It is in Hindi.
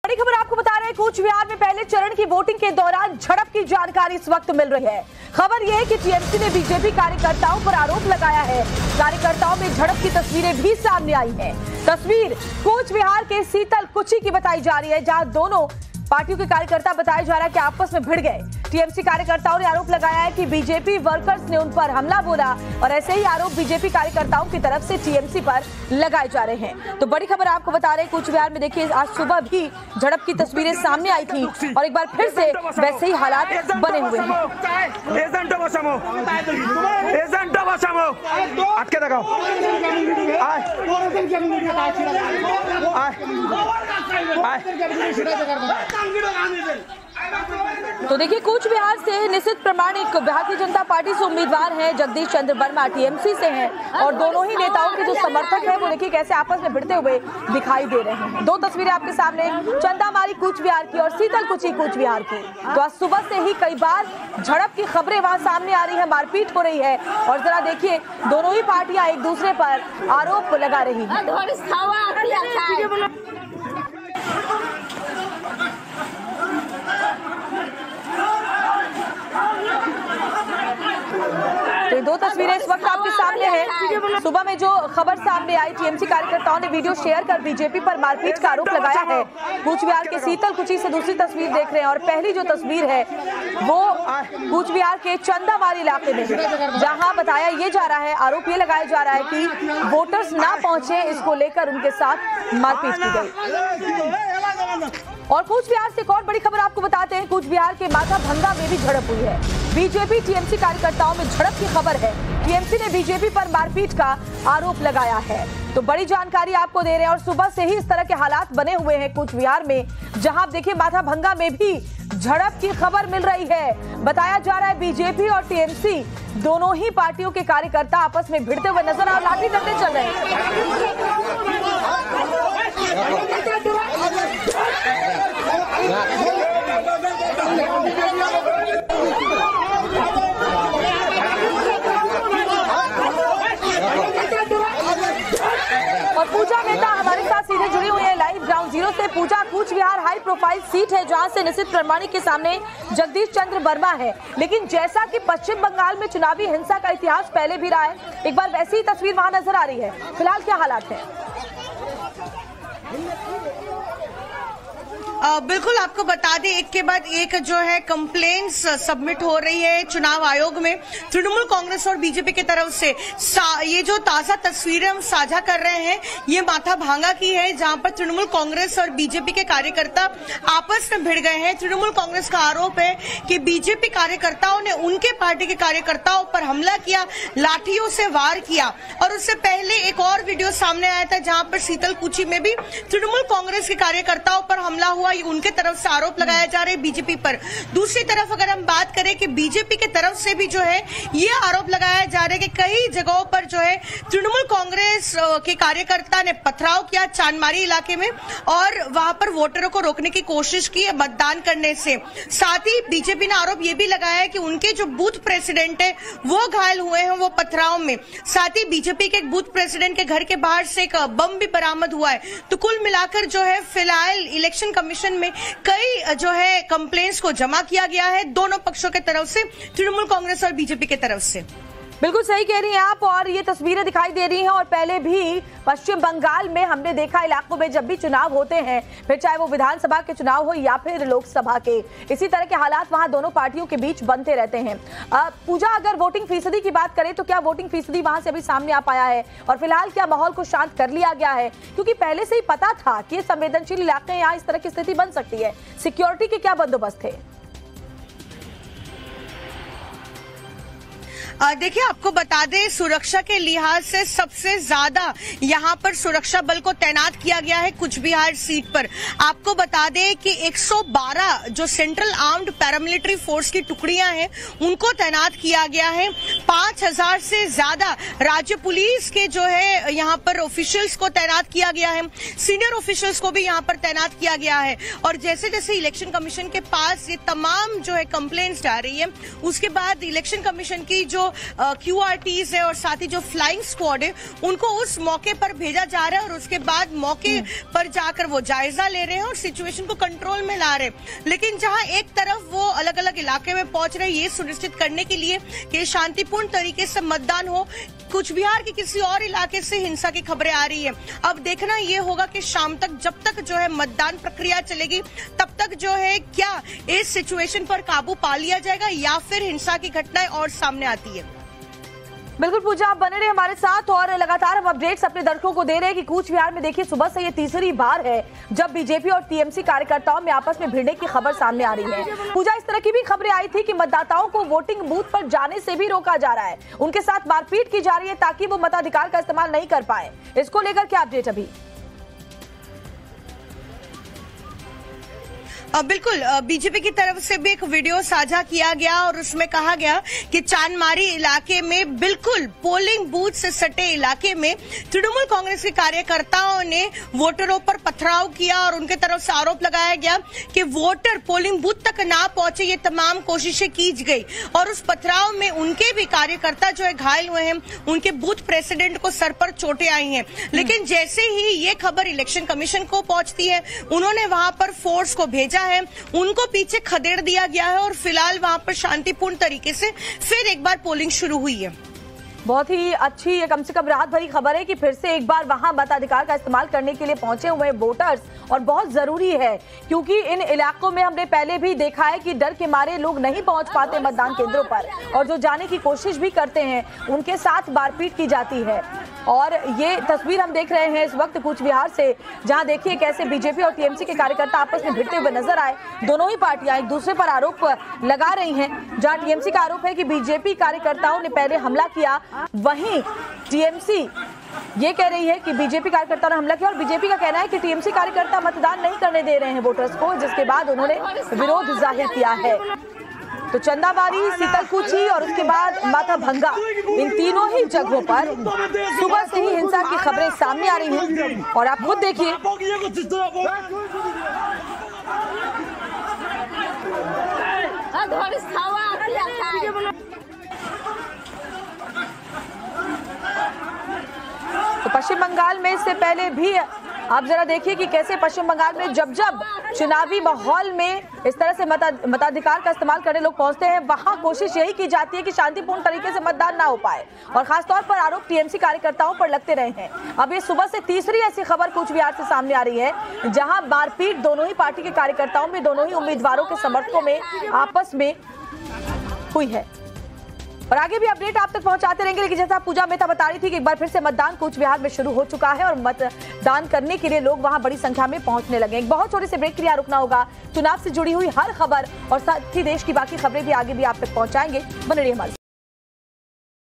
बड़ी खबर आपको बता रहे हैं, कूच बिहार में पहले चरण की वोटिंग के दौरान झड़प की जानकारी इस वक्त मिल रही है। खबर यह है कि टीएमसी ने बीजेपी कार्यकर्ताओं पर आरोप लगाया है। कार्यकर्ताओं में झड़प की तस्वीरें भी सामने आई हैं। तस्वीर कूच बिहार के सीतल कुची की बताई जा रही है, जहां दोनों पार्टियों के कार्यकर्ता बताया जा रहा है कि आपस में भिड़ गए। टीएमसी कार्यकर्ताओं ने आरोप लगाया है कि बीजेपी वर्कर्स ने उन पर हमला बोला और ऐसे ही आरोप बीजेपी कार्यकर्ताओं की तरफ से टीएमसी पर लगाए जा रहे हैं। तो बड़ी खबर आपको बता रहे हैं, कूच बिहार में देखिए आज सुबह भी झड़प की तस्वीरें सामने आई थी और एक बार फिर से वैसे ही हालात बने हुए हैं। तो देखिए कूच बिहार से निशित प्रामाणिक भारतीय जनता पार्टी से उम्मीदवार हैं, जगदीश चंद्र वर्मा टीएमसी से हैं और दोनों ही नेताओं के जो समर्थक हैं वो देखिए कैसे आपस में भिड़ते हुए दिखाई दे रहे हैं। दो तस्वीरें आपके सामने, चंदामारी कूच बिहार की और सीतल कुची कूच बिहार की। तो आज सुबह से ही कई बार झड़प की खबरें वहां सामने आ रही है, मारपीट हो रही है और जरा देखिए दोनों ही पार्टियां एक दूसरे पर आरोप लगा रही है। तो ये दो तस्वीरें इस वक्त आपके सामने हैं। सुबह में जो खबर सामने आई, टीएमसी कार्यकर्ताओं ने वीडियो शेयर कर बीजेपी पर मारपीट का आरोप लगाया है। कूच बिहार के सीतल कुची से दूसरी तस्वीर देख रहे हैं और पहली जो तस्वीर है वो कूच बिहार के चंदामारी इलाके में, जहां बताया ये जा रहा है, आरोप ये लगाया जा रहा है कि वोटर्स ना पहुंचे, इसको लेकर उनके साथ मारपीट की गई। और कूच बिहार से एक और बड़ी खबर आपको बताते हैं, कूच बिहार के माथा भंगा में भी झड़प हुई है। बीजेपी टीएमसी कार्यकर्ताओं में झड़प की खबर है। टीएमसी ने बीजेपी पर मारपीट का आरोप लगाया है। तो बड़ी जानकारी आपको दे रहे हैं और सुबह से ही इस तरह के हालात बने हुए हैं कूच बिहार में, जहां आप देखिए माथा भंगा में भी झड़प की खबर मिल रही है। बताया जा रहा है बीजेपी और टीएमसी दोनों ही पार्टियों के कार्यकर्ता आपस में भिड़ते हुए नजर और लाठी डंडे चल रहे हैं। और पूजा मेहता हमारे साथ सीधे जुड़ी हुई है लाइव ग्राउंड जीरो से। पूजा, Cooch Behar high profile seat है जहां से निशित प्रामाणिक के सामने जगदीश चंद्र वर्मा है, लेकिन जैसा कि पश्चिम बंगाल में चुनावी हिंसा का इतिहास पहले भी रहा है, एक बार वैसी ही तस्वीर वहां नजर आ रही है। फिलहाल क्या हालात है? बिल्कुल आपको बता दें, एक के बाद एक जो है कंप्लेंट्स सबमिट हो रही है चुनाव आयोग में तृणमूल कांग्रेस और बीजेपी की तरफ से। ये जो ताजा तस्वीरें हम साझा कर रहे हैं ये माथा भांगा की है, जहां पर तृणमूल कांग्रेस और बीजेपी के कार्यकर्ता आपस में भिड़ गए हैं। तृणमूल कांग्रेस का आरोप है कि बीजेपी कार्यकर्ताओं ने उनके पार्टी के कार्यकर्ताओं पर हमला किया, लाठियों से वार किया। और उससे पहले एक और वीडियो सामने आया था जहां पर सीतल कुची में भी तृणमूल कांग्रेस के कार्यकर्ताओं पर हमला हुआ, उनके तरफ से आरोप लगाया जा रहे हैं बीजेपी पर। दूसरी तरफ अगर हम बात करें कि बीजेपी की तरफ से भी जो है ये आरोप लगाया जा रहा है कि कई जगहों पर जो है तृणमूल कांग्रेस के कार्यकर्ता ने पथराव किया चांदमारी इलाके में और वहां पर वोटरों को रोकने की कोशिश की मतदान करने से। साथ ही बीजेपी ने आरोप ये भी लगाया है कि उनके जो बूथ प्रेसिडेंट है वो घायल हुए हैं वो पथराव में। साथ ही बीजेपी के एक बूथ प्रेसिडेंट के घर के बाहर से एक बम भी बरामद हुआ है। तो कुल मिलाकर जो है फिलहाल इलेक्शन कमीशन में कई जो है कंप्लेंट्स को जमा किया गया है दोनों पक्षों के तरफ से, तृणमूल कांग्रेस और बीजेपी के तरफ से। बिल्कुल सही कह रही हैं आप और ये तस्वीरें दिखाई दे रही हैं। और पहले भी पश्चिम बंगाल में हमने देखा इलाकों में जब भी चुनाव होते हैं, फिर चाहे वो विधानसभा के चुनाव हो या फिर लोकसभा के, इसी तरह के हालात वहां दोनों पार्टियों के बीच बनते रहते हैं। पूजा, अगर वोटिंग फीसदी की बात करें तो क्या वोटिंग फीसदी वहां से अभी सामने आ पाया है और फिलहाल क्या माहौल को शांत कर लिया गया है? क्योंकि पहले से ही पता था कि संवेदनशील इलाके यहाँ इस तरह की स्थिति बन सकती है। सिक्योरिटी के क्या बंदोबस्त थे? देखिए आपको बता दें, सुरक्षा के लिहाज से सबसे ज्यादा यहाँ पर सुरक्षा बल को तैनात किया गया है कूच बिहार सीट पर। आपको बता दें कि 112 जो सेंट्रल आर्म्ड पैरामिलिट्री फोर्स की टुकड़ियां हैं उनको तैनात किया गया है। 5000 से ज्यादा राज्य पुलिस के जो है यहाँ पर ऑफिशियल्स को तैनात किया गया है, सीनियर ऑफिशियल्स को भी यहाँ पर तैनात किया गया है। और जैसे जैसे इलेक्शन कमीशन के पास ये तमाम जो है कंप्लेंट्स आ रही है, उसके बाद इलेक्शन कमीशन की जो QRTs है और साथ ही जो फ्लाइंग स्क्वाड है उनको उस मौके पर भेजा जा रहा है और उसके बाद मौके पर जाकर वो जायजा ले रहे हैं और सिचुएशन को कंट्रोल में ला रहे हैं। लेकिन जहां एक तरफ वो अलग अलग इलाके में पहुंच रहे हैं ये सुनिश्चित करने के लिए कि शांतिपूर्ण तरीके से मतदान हो, कुछ बिहार के किसी और इलाके से हिंसा की खबरें आ रही है। अब देखना ये होगा कि शाम तक जब तक जो है मतदान प्रक्रिया चलेगी तब तक जो है क्या इस सिचुएशन पर काबू पा लिया जाएगा या फिर हिंसा की घटनाएं और सामने आती है। बिल्कुल पूजा, आप बने रहे हमारे साथ और लगातार हम अपडेट्स अपने दर्शकों को दे रहे हैं कि कूच बिहार में देखिए सुबह से ये तीसरी बार है जब बीजेपी और टीएमसी कार्यकर्ताओं में आपस में भिड़ने की खबर सामने आ रही है। पूजा, इस तरह की भी खबरें आई थी कि मतदाताओं को वोटिंग बूथ पर जाने से भी रोका जा रहा है, उनके साथ मारपीट की जा रही है ताकि वो मताधिकार का इस्तेमाल नहीं कर पाए। इसको लेकर क्या अपडेट अभी? बिल्कुल, बीजेपी की तरफ से भी एक वीडियो साझा किया गया और उसमें कहा गया कि चांदमारी इलाके में बिल्कुल पोलिंग बूथ से सटे इलाके में तृणमूल कांग्रेस के कार्यकर्ताओं ने वोटरों पर पथराव किया और उनके तरफ से आरोप लगाया गया कि वोटर पोलिंग बूथ तक ना पहुंचे, ये तमाम कोशिशें की गई और उस पथराव में उनके भी कार्यकर्ता जो है घायल हुए हैं, उनके बूथ प्रेसिडेंट को सर पर चोटें आई हैं। लेकिन जैसे ही ये खबर इलेक्शन कमीशन को पहुंचती है उन्होंने वहां पर फोर्स को भेजा है, उनको पीछे खदेड़ दिया गया है और फिलहाल वहां पर शांतिपूर्ण तरीके से फिर एक बार पोलिंग शुरू हुई है। बहुत ही अच्छी, ये कम से कम राहत भरी खबर है कि फिर से एक बार वहां मताधिकार का इस्तेमाल करने के लिए पहुंचे हुए वोटर्स, और बहुत जरूरी है क्योंकि इन इलाकों में हमने पहले भी देखा है कि डर के मारे लोग नहीं पहुंच पाते मतदान केंद्रों पर और जो जाने की कोशिश भी करते हैं उनके साथ मारपीट की जाती है। और ये तस्वीर हम देख रहे हैं इस वक्त कूच बिहार से, जहां देखिए कैसे बीजेपी और टीएमसी के कार्यकर्ता आपस में भिड़ते हुए नजर आए। दोनों ही पार्टियां एक दूसरे पर आरोप लगा रही हैं। जहां टीएमसी का आरोप है कि बीजेपी कार्यकर्ताओं ने पहले हमला किया, वहीं टीएमसी ये कह रही है कि बीजेपी कार्यकर्ताओं ने हमला किया और बीजेपी का कहना है कि टीएमसी कार्यकर्ता मतदान नहीं करने दे रहे हैं वोटर्स को, जिसके बाद उन्होंने विरोध जाहिर किया है। तो चंदाबारी, सीतलकुची और उसके बाद माथाभंगा, इन तीनों ही जगहों पर सुबह से ही हिंसा की खबरें सामने आ रही हैं और आप खुद देखिए। तो पश्चिम बंगाल में इससे पहले भी आप जरा देखिए कि कैसे पश्चिम बंगाल में जब जब चुनावी माहौल में इस तरह से मताधिकार का इस्तेमाल करने लोग पहुंचते हैं, वहां कोशिश यही की जाती है कि शांतिपूर्ण तरीके से मतदान ना हो पाए और खासतौर पर आरोप टीएमसी कार्यकर्ताओं पर लगते रहे हैं। अब ये सुबह से तीसरी ऐसी खबर कूच बिहार से सामने आ रही है जहां मारपीट दोनों ही पार्टी के कार्यकर्ताओं में, दोनों ही उम्मीदवारों के समर्थकों में आपस में हुई है। और आगे भी अपडेट आप तक पहुंचाते रहेंगे। लेकिन जैसा पूजा मेहता बता रही थी कि एक बार फिर से मतदान कूच बिहार में शुरू हो चुका है और मतदान करने के लिए लोग वहां बड़ी संख्या में पहुंचने लगे। एक बहुत छोटे से ब्रेक के लिए रुकना होगा। चुनाव से जुड़ी हुई हर खबर और साथ ही देश की बाकी खबरें भी आगे भी आप तक पहुंचाएंगे। बने रहिए हमारे साथ।